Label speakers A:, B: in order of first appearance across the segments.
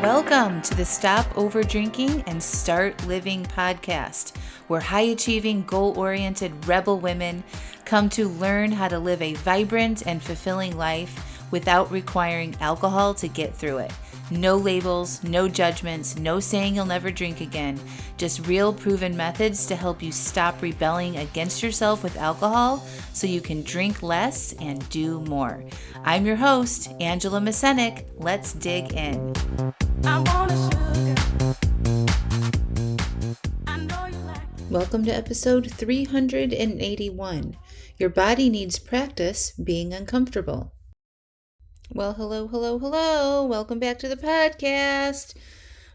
A: Welcome to the Stop Over Drinking and Start Living podcast, where high-achieving, goal-oriented rebel women come to learn how to live a vibrant and fulfilling life without requiring alcohol to get through it. No labels, no judgments, no saying you'll never drink again. Just real proven methods to help you stop rebelling against yourself with alcohol so you can drink less and do more. I'm your host, Angela Mascenik. Let's dig in. Welcome to episode 381. Your body needs practice being uncomfortable. Well, hello. Welcome back to the podcast.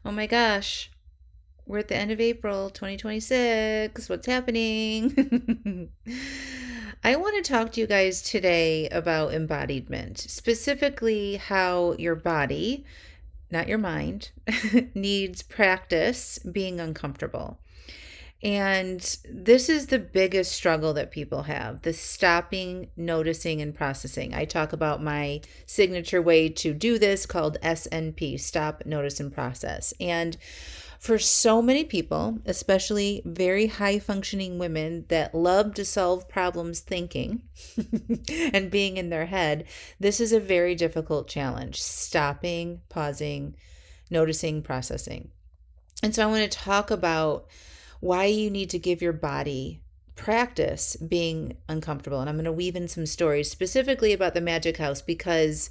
A: Oh my gosh. We're at the end of April 2026. What's happening? I want to talk to you guys today about embodiment, specifically how your body, not your mind, needs practice being uncomfortable. And this is the biggest struggle that people have, the stopping, noticing, and processing. I talk about my signature way to do this called SNP, Stop, Notice, and Process. And for so many people, especially very high-functioning women that love to solve problems thinking and being in their head, this is a very difficult challenge, stopping, pausing, noticing, processing. And so I want to talk about why you need to give your body practice being uncomfortable. And I'm going to weave in some stories specifically about the Magic House, because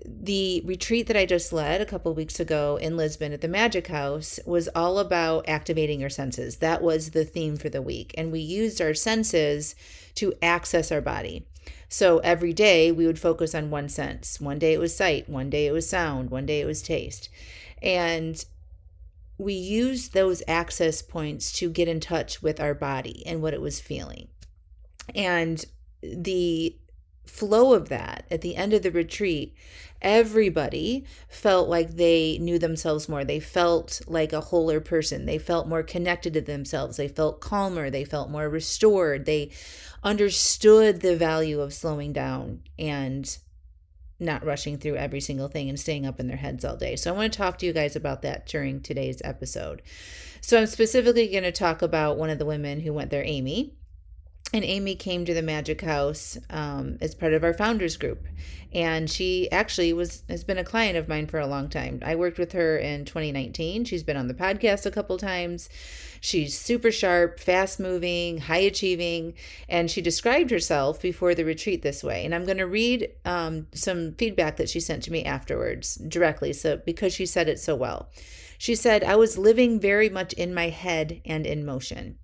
A: the retreat that I just led a couple of weeks ago in Lisbon at the Magic House was all about activating your senses. That was the theme for the week. And we used our senses to access our body. So every day we would focus on one sense. One day it was sight, one day it was sound, one day it was taste. And we used those access points to get in touch with our body and what it was feeling. And the flow of that at the end of the retreat, everybody felt like they knew themselves more. They felt like a wholer person. They felt more connected to themselves. They felt calmer. They felt more restored. They understood the value of slowing down and not rushing through every single thing and staying up in their heads all day. So I want to talk to you guys about that during today's episode. So I'm specifically going to talk about one of the women who went there, Amy. And Amy came to the Magic House as part of our founders group. And she actually has been a client of mine for a long time. I worked with her in 2019. She's been on the podcast a couple times. She's super sharp, fast moving, high achieving. And she described herself before the retreat this way. And I'm going to read some feedback that she sent to me afterwards directly, so because she said it so well. She said, "I was living very much in my head and in motion.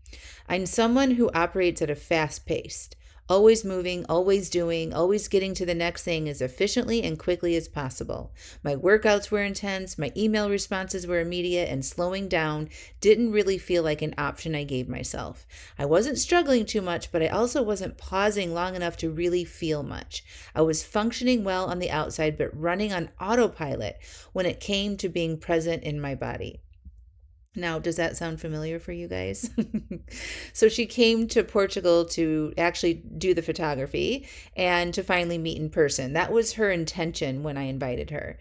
A: I'm someone who operates at a fast pace, always moving, always doing, always getting to the next thing as efficiently and quickly as possible. My workouts were intense, my email responses were immediate, and slowing down didn't really feel like an option I gave myself. I wasn't struggling too much, but I also wasn't pausing long enough to really feel much. I was functioning well on the outside, but running on autopilot when it came to being present in my body." Now, does that sound familiar for you guys? So she came to Portugal to actually do the photography and to finally meet in person. That was her intention when I invited her.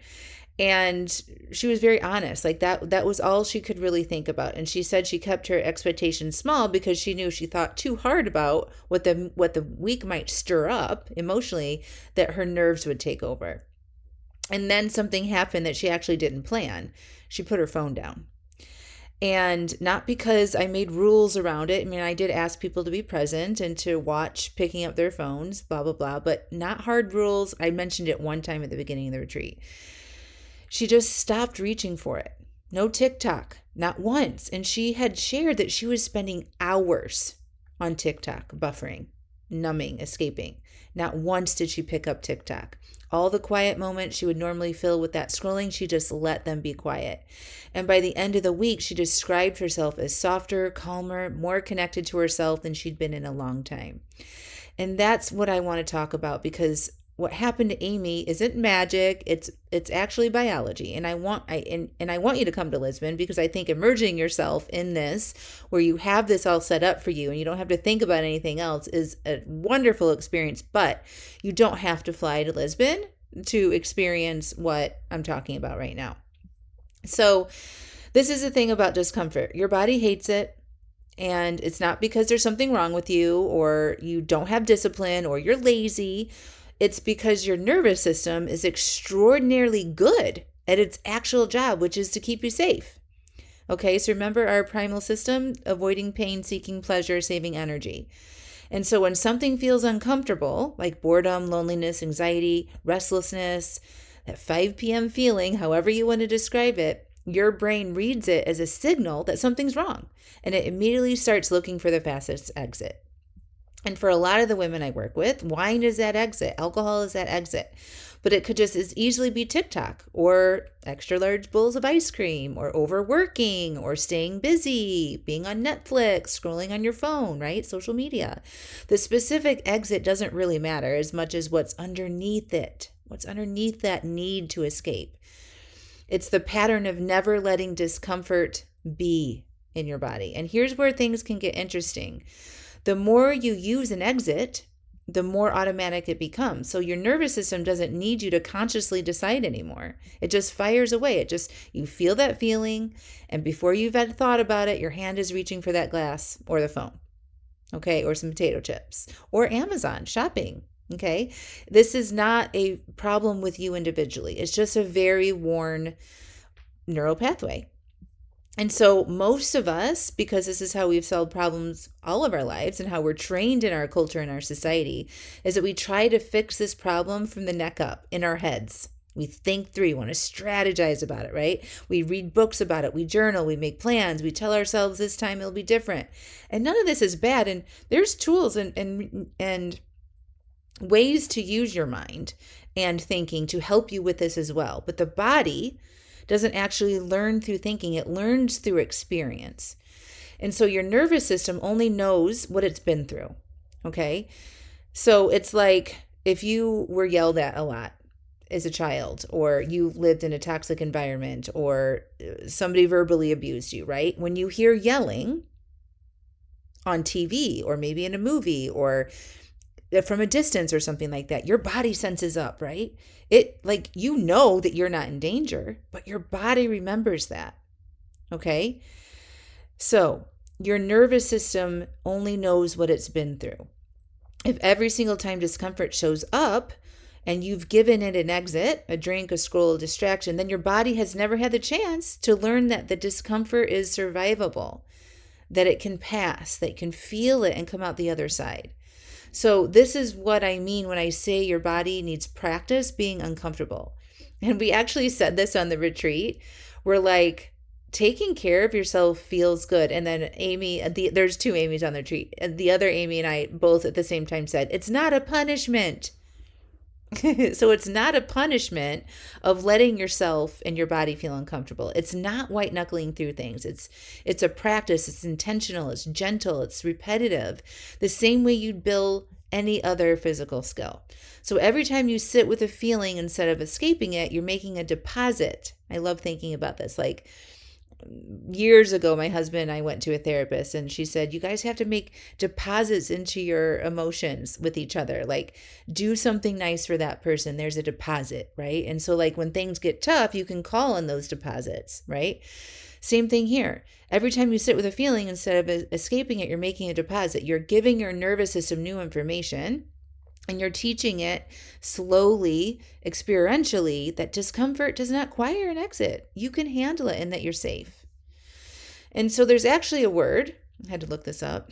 A: And she was very honest. Like that was all she could really think about. And she said she kept her expectations small because she knew she thought too hard about what the week might stir up emotionally, that her nerves would take over. And then something happened that she actually didn't plan. She put her phone down. And not because I made rules around it. I mean, I did ask people to be present and to watch picking up their phones, blah, blah, blah, but not hard rules. I mentioned it one time at the beginning of the retreat. She just stopped reaching for it. No TikTok, not once. And she had shared that she was spending hours on TikTok, buffering, numbing, escaping. Not once did she pick up TikTok. All the quiet moments she would normally fill with that scrolling, she just let them be quiet. And by the end of the week, she described herself as softer, calmer, more connected to herself than she'd been in a long time. And that's what I want to talk about, because what happened to Amy isn't magic. It's actually biology. And I want you to come to Lisbon, because I think immersing yourself in this, where you have this all set up for you and you don't have to think about anything else, is a wonderful experience. But you don't have to fly to Lisbon to experience what I'm talking about right now. So this is the thing about discomfort. Your body hates it. And it's not because there's something wrong with you or you don't have discipline or you're lazy. It's because your nervous system is extraordinarily good at its actual job, which is to keep you safe. Okay, so remember our primal system: avoiding pain, seeking pleasure, saving energy. And so when something feels uncomfortable, like boredom, loneliness, anxiety, restlessness, that 5 p.m. feeling, however you want to describe it, your brain reads it as a signal that something's wrong, and it immediately starts looking for the fastest exit. And for a lot of the women I work with, wine is that exit, alcohol is that exit. But it could just as easily be TikTok or extra large bowls of ice cream or overworking or staying busy, being on Netflix, scrolling on your phone, right? Social media. The specific exit doesn't really matter as much as what's underneath it, what's underneath that need to escape. It's the pattern of never letting discomfort be in your body. And here's where things can get interesting. The more you use an exit, the more automatic it becomes. So your nervous system doesn't need you to consciously decide anymore. It just fires away. You feel that feeling, and before you've had thought about it, your hand is reaching for that glass or the phone, okay, or some potato chips, or Amazon shopping. Okay, this is not a problem with you individually. It's just a very worn neural pathway. And so most of us, because this is how we've solved problems all of our lives and how we're trained in our culture and our society, is that we try to fix this problem from the neck up in our heads. We think through, we want to strategize about it, right? We read books about it, we journal, we make plans, we tell ourselves this time it'll be different. And none of this is bad. And there's tools and ways to use your mind and thinking to help you with this as well. But the body doesn't actually learn through thinking, it learns through experience. And so your nervous system only knows what it's been through. Okay? So it's like if you were yelled at a lot as a child, or you lived in a toxic environment, or somebody verbally abused you, right? When you hear yelling on TV or maybe in a movie or from a distance or something like that, your body senses up, right? You know that you're not in danger, but your body remembers that. Okay? So your nervous system only knows what it's been through. If every single time discomfort shows up and you've given it an exit, a drink, a scroll, a distraction, then your body has never had the chance to learn that the discomfort is survivable, that it can pass, that you can feel it and come out the other side. So this is what I mean when I say your body needs practice being uncomfortable. And we actually said this on the retreat. We're like, taking care of yourself feels good. And then there's two Amy's on the retreat. And the other Amy and I both at the same time said, it's not a punishment. So it's not a punishment of letting yourself and your body feel uncomfortable. It's not white knuckling through things. It's a practice. It's intentional. It's gentle. It's repetitive. The same way you'd build any other physical skill. So every time you sit with a feeling instead of escaping it, you're making a deposit. I love thinking about this. Like years ago, my husband and I went to a therapist, and she said, you guys have to make deposits into your emotions with each other. Like, do something nice for that person. There's a deposit, right? And so like when things get tough, you can call on those deposits, right? Same thing here. Every time you sit with a feeling, instead of escaping it, you're making a deposit. You're giving your nervous system new information, and you're teaching it slowly, experientially, that discomfort does not require an exit. You can handle it and that you're safe. And so there's actually a word, I had to look this up.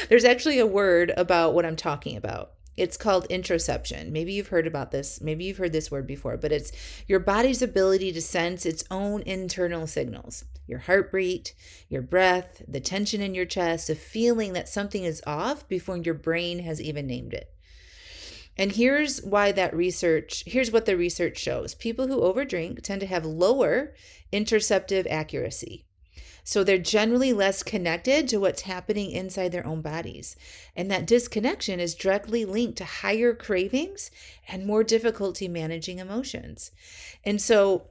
A: There's actually a word about what I'm talking about. It's called interoception. Maybe you've heard about this. Maybe you've heard this word before, but it's your body's ability to sense its own internal signals. Your heartbeat, your breath, the tension in your chest, a feeling that something is off before your brain has even named it. And here's what the research shows. People who overdrink tend to have lower interoceptive accuracy. So they're generally less connected to what's happening inside their own bodies. And that disconnection is directly linked to higher cravings and more difficulty managing emotions. And so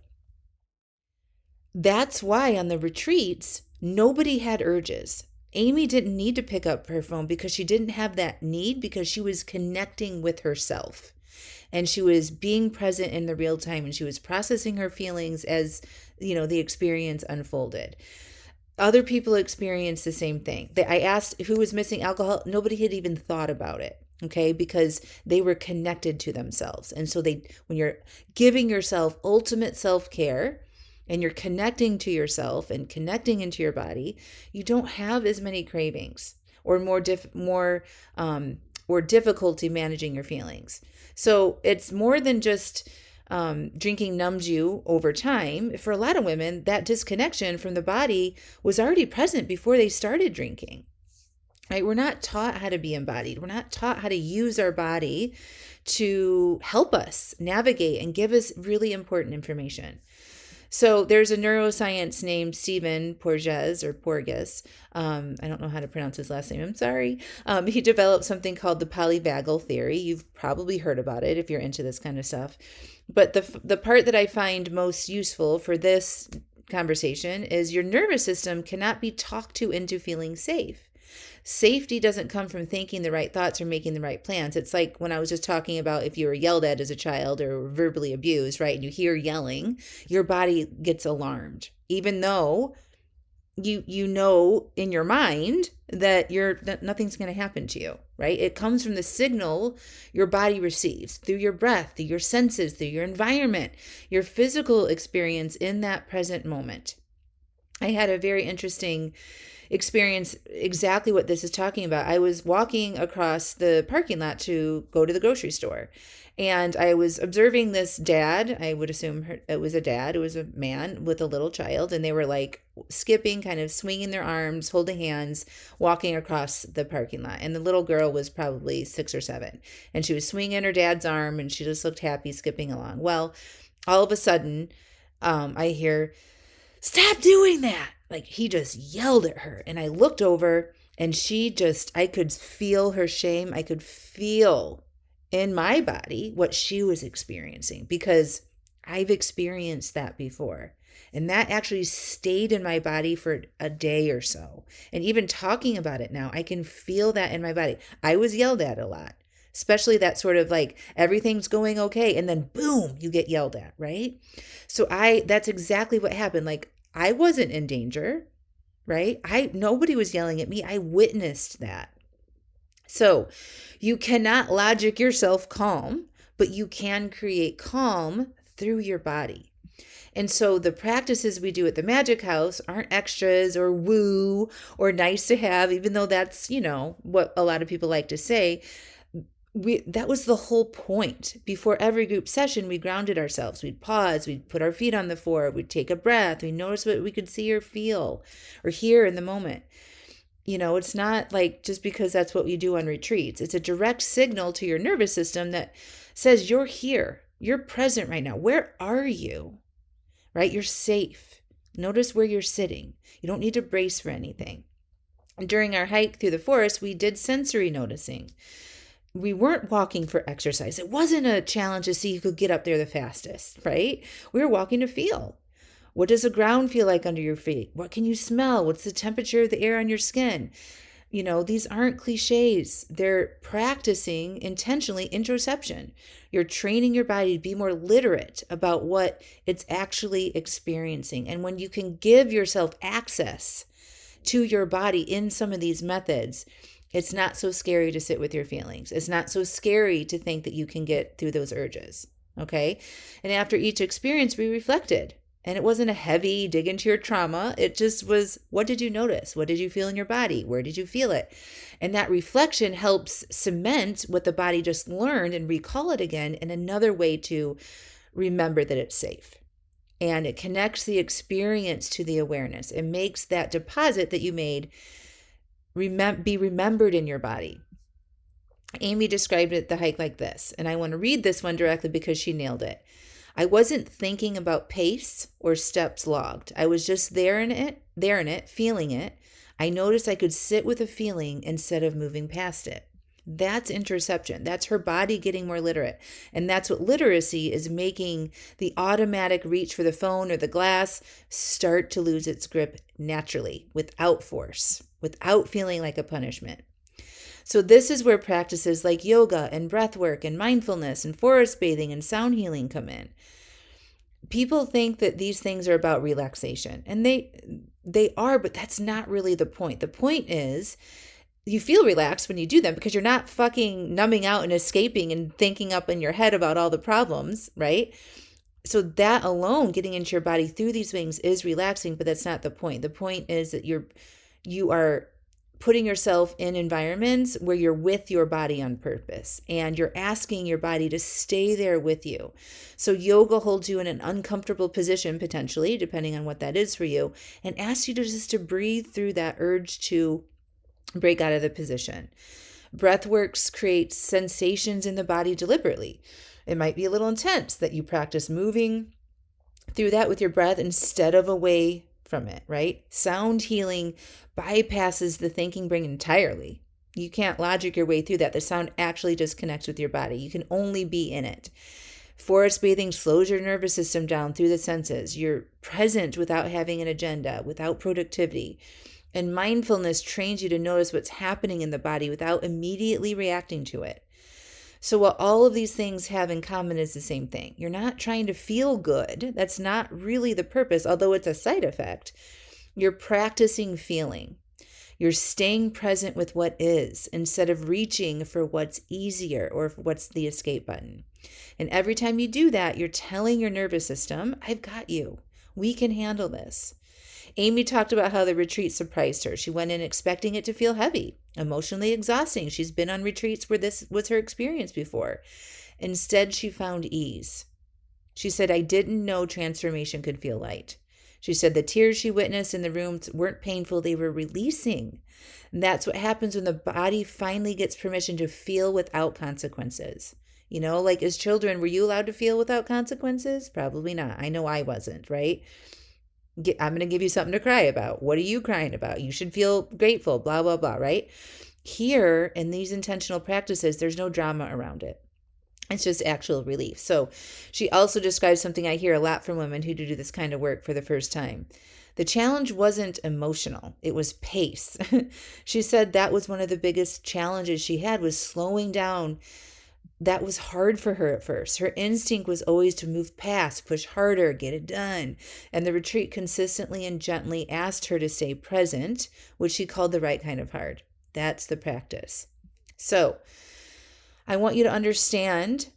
A: that's why on the retreats, nobody had urges. Amy didn't need to pick up her phone because she didn't have that need, because she was connecting with herself. And she was being present in the real time, and she was processing her feelings as, the experience unfolded. Other people experienced the same thing. I asked who was missing alcohol. Nobody had even thought about it. Okay, because they were connected to themselves. And so when you're giving yourself ultimate self-care and you're connecting to yourself and connecting into your body, you don't have as many cravings or or difficulty managing your feelings. So it's more than just drinking numbs you over time. For a lot of women, that disconnection from the body was already present before they started drinking. Right? We're not taught how to be embodied. We're not taught how to use our body to help us navigate and give us really important information. So there's a neuroscience named Stephen Porges. I don't know how to pronounce his last name. I'm sorry. He developed something called the polyvagal theory. You've probably heard about it if you're into this kind of stuff. But the part that I find most useful for this conversation is your nervous system cannot be talked to into feeling safe. Safety doesn't come from thinking the right thoughts or making the right plans. It's like when I was just talking about if you were yelled at as a child or verbally abused, right? And you hear yelling, your body gets alarmed, even though you know in your mind that nothing's going to happen to you, right? It comes from the signal your body receives through your breath, through your senses, through your environment, your physical experience in that present moment. I had a very interesting experience exactly what this is talking about. I was walking across the parking lot to go to the grocery store, and I was observing this dad. I would assume it was a dad. It was a man with a little child, and they were like skipping, kind of swinging their arms, holding hands, walking across the parking lot. And the little girl was probably 6 or 7, and she was swinging her dad's arm, and she just looked happy skipping along. Well, all of a sudden, I hear, "Stop doing that." Like he just yelled at her. And I looked over and I could feel her shame. I could feel in my body what she was experiencing because I've experienced that before. And that actually stayed in my body for a day or so. And even talking about it now, I can feel that in my body. I was yelled at a lot, especially that sort of like everything's going okay. And then boom, you get yelled at, right? So that's exactly what happened. Like I wasn't in danger, right? Nobody was yelling at me. I witnessed that. So you cannot logic yourself calm, but you can create calm through your body. And so the practices we do at the Magic House aren't extras or woo or nice to have, even though that's, what a lot of people like to say. That was the whole point. Before every group session, we grounded ourselves. We'd pause, we'd put our feet on the floor, we'd take a breath, we'd notice what we could see or feel or hear in the moment. It's not like just because that's what we do on retreats. It's a direct signal to your nervous system that says you're here, you're present right now. Where are you? Right? You're safe. Notice where you're sitting. You don't need to brace for anything. And during our hike through the forest, we did sensory noticing. We weren't walking for exercise. It wasn't a challenge to see who could get up there the fastest, right? We were walking to feel. What does the ground feel like under your feet? What can you smell? What's the temperature of the air on your skin? These aren't cliches. They're practicing intentionally interoception. You're training your body to be more literate about what it's actually experiencing. And when you can give yourself access to your body in some of these methods, it's not so scary to sit with your feelings. It's not so scary to think that you can get through those urges. Okay. And after each experience, we reflected. And it wasn't a heavy dig into your trauma. It just was, what did you notice? What did you feel in your body? Where did you feel it? And that reflection helps cement what the body just learned and recall it again in another way to remember that it's safe. And it connects the experience to the awareness. It makes that deposit that you made be remembered in your body. Amy described the hike like this, and I want to read this one directly because she nailed it. I wasn't thinking about pace or steps logged. I was just there in it, feeling it. I noticed I could sit with a feeling instead of moving past it. That's interoception. That's her body getting more literate. And that's what literacy is, making the automatic reach for the phone or the glass start to lose its grip naturally, without force, without feeling like a punishment. So this is where practices like yoga and breath work and mindfulness and forest bathing and sound healing come in. People think that these things are about relaxation, and they are, but that's not really the point. The point is you feel relaxed when you do them because you're not fucking numbing out and escaping and thinking up in your head about all the problems, right? So that alone, getting into your body through these things is relaxing, but that's not the point. The point is that you are putting yourself in environments where you're with your body on purpose and you're asking your body to stay there with you. So yoga holds you in an uncomfortable position, potentially, depending on what that is for you, and asks you to just to breathe through that urge to break out of the position. Breathworks creates sensations in the body deliberately. It might be a little intense that you practice moving through that with your breath instead of away from it, right? Sound healing bypasses the thinking brain entirely. You can't logic your way through that. The sound actually just connects with your body. You can only be in it. Forest bathing slows your nervous system down through the senses. You're present without having an agenda, without productivity. And mindfulness trains you to notice what's happening in the body without immediately reacting to it. So what all of these things have in common is the same thing. You're not trying to feel good. That's not really the purpose, although it's a side effect. You're practicing feeling. You're staying present with what is instead of reaching for what's easier or what's the escape button. And every time you do that, you're telling your nervous system, I've got you. We can handle this. Amy talked about how the retreat surprised her. She went in expecting it to feel heavy, emotionally exhausting. She's been on retreats where this was her experience before. Instead, she found ease. She said, I didn't know transformation could feel light. She said the tears she witnessed in the room weren't painful, they were releasing. And that's what happens when the body finally gets permission to feel without consequences. You know, like as children, were you allowed to feel without consequences? Probably not. I know I wasn't, right? I'm going to give you something to cry about. What are you crying about? You should feel grateful, blah, blah, blah, right? Here in these intentional practices, there's no drama around it. It's just actual relief. So she also describes something I hear a lot from women who do this kind of work for the first time. The challenge wasn't emotional. It was pace. She said that was one of the biggest challenges she had was slowing down. That was hard for her at first. Her instinct was always to move past, push harder, get it done. And the retreat consistently and gently asked her to stay present, which she called the right kind of hard. That's the practice. So I want you to understand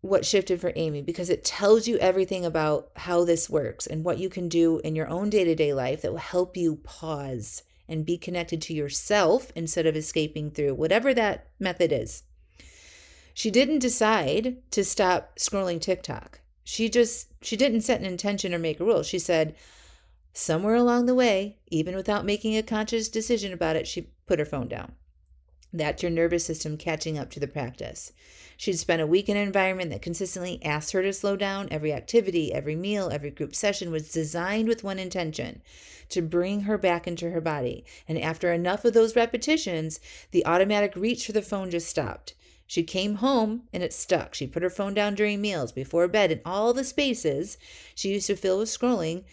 A: what shifted for Amy because it tells you everything about how this works and what you can do in your own day-to-day life that will help you pause and be connected to yourself instead of escaping through whatever that method is. She didn't decide to stop scrolling TikTok. She didn't set an intention or make a rule. She said somewhere along the way, even without making a conscious decision about it, she put her phone down. That's your nervous system catching up to the practice. She'd spent a week in an environment that consistently asked her to slow down. Every activity, every meal, every group session was designed with one intention, to bring her back into her body. And after enough of those repetitions, the automatic reach for the phone just stopped. She came home and it stuck. She put her phone down during meals, before bed, and all the spaces she used to fill with scrolling.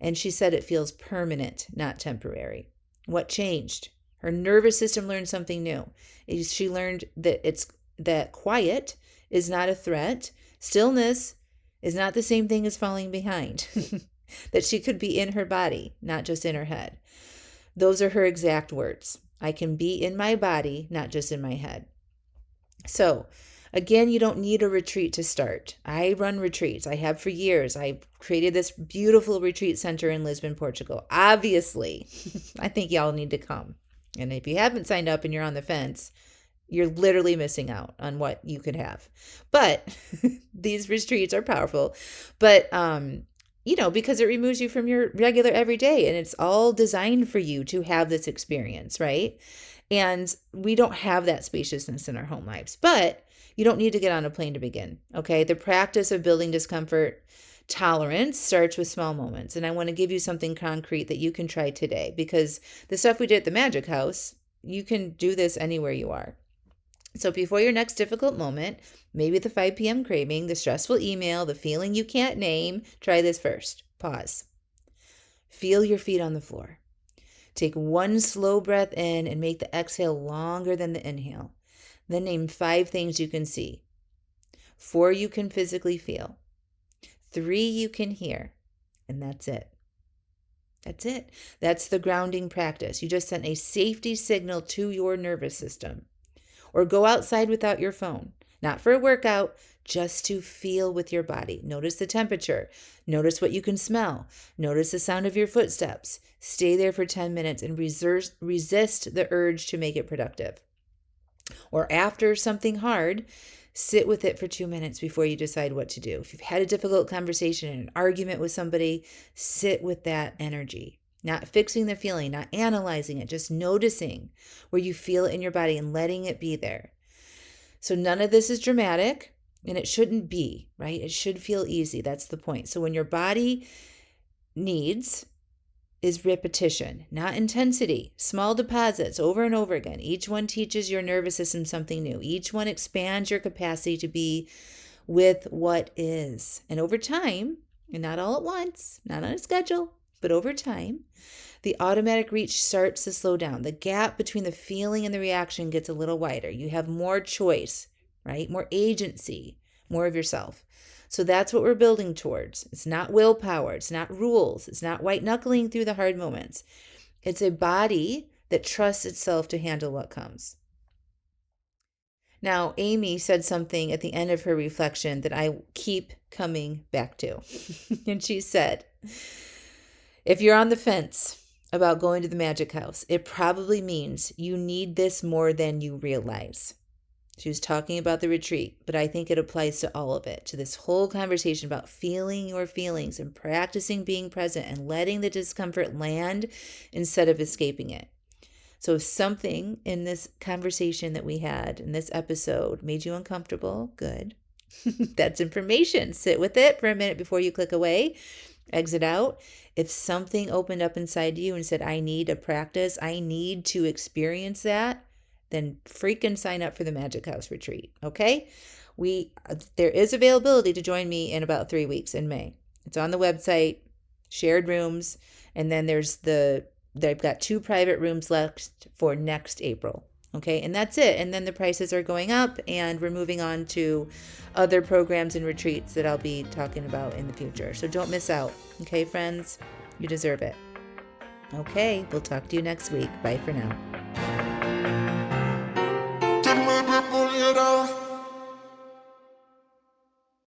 A: And she said it feels permanent, not temporary. What changed? Her nervous system learned something new. She learned that quiet is not a threat. Stillness is not the same thing as falling behind. That she could be in her body, not just in her head. Those are her exact words. I can be in my body, not just in my head. So, again, you don't need a retreat to start. I run retreats. I have for years. I created this beautiful retreat center in Lisbon, Portugal. Obviously, I think y'all need to come. And if you haven't signed up and you're on the fence, you're literally missing out on what you could have. But these retreats are powerful. But, because it removes you from your regular everyday and it's all designed for you to have this experience, right? And we don't have that spaciousness in our home lives, but you don't need to get on a plane to begin. Okay. The practice of building discomfort tolerance starts with small moments. And I want to give you something concrete that you can try today because the stuff we did at the Magic House, you can do this anywhere you are. So before your next difficult moment, maybe the 5 p.m. craving, the stressful email, the feeling you can't name, try this first. Pause. Feel your feet on the floor. Take one slow breath in and make the exhale longer than the inhale. Then name 5 things you can see. 4 you can physically feel. 3 you can hear. And that's it. That's it. That's the grounding practice. You just sent a safety signal to your nervous system. Or go outside without your phone. Not for a workout, just to feel with your body. Notice the temperature. Notice what you can smell. Notice the sound of your footsteps. Stay there for 10 minutes and resist the urge to make it productive. Or after something hard, sit with it for 2 minutes before you decide what to do. If you've had a difficult conversation and an argument with somebody, sit with that energy. Not fixing the feeling, not analyzing it, just noticing where you feel it in your body and letting it be there. So none of this is dramatic, and it shouldn't be, right? It should feel easy. That's the point. So when your body needs is repetition, not intensity. Small deposits over and over again. Each one teaches your nervous system something new. Each one expands your capacity to be with what is. And over time, and not all at once, not on a schedule, but over time, the automatic reach starts to slow down. The gap between the feeling and the reaction gets a little wider. You have more choice, right? More agency, more of yourself. So that's what we're building towards. It's not willpower. It's not rules. It's not white knuckling through the hard moments. It's a body that trusts itself to handle what comes. Now, Amy said something at the end of her reflection that I keep coming back to. And she said, if you're on the fence about going to the magic house, it probably means you need this more than you realize. She was talking about the retreat, but I think it applies to all of it, to this whole conversation about feeling your feelings and practicing being present and letting the discomfort land instead of escaping it. So if something in this conversation that we had in this episode made you uncomfortable, good. That's information. Sit with it for a minute before you click away, exit out. If something opened up inside you and said, I need a practice, I need to experience that, then freaking sign up for the Magic House retreat, okay? There is availability to join me in about 3 weeks in May. It's on the website, shared rooms, and then they've got 2 private rooms left for next April, okay? And that's it. And then the prices are going up, and we're moving on to other programs and retreats that I'll be talking about in the future. So don't miss out, okay, friends? You deserve it. Okay, we'll talk to you next week. Bye for now.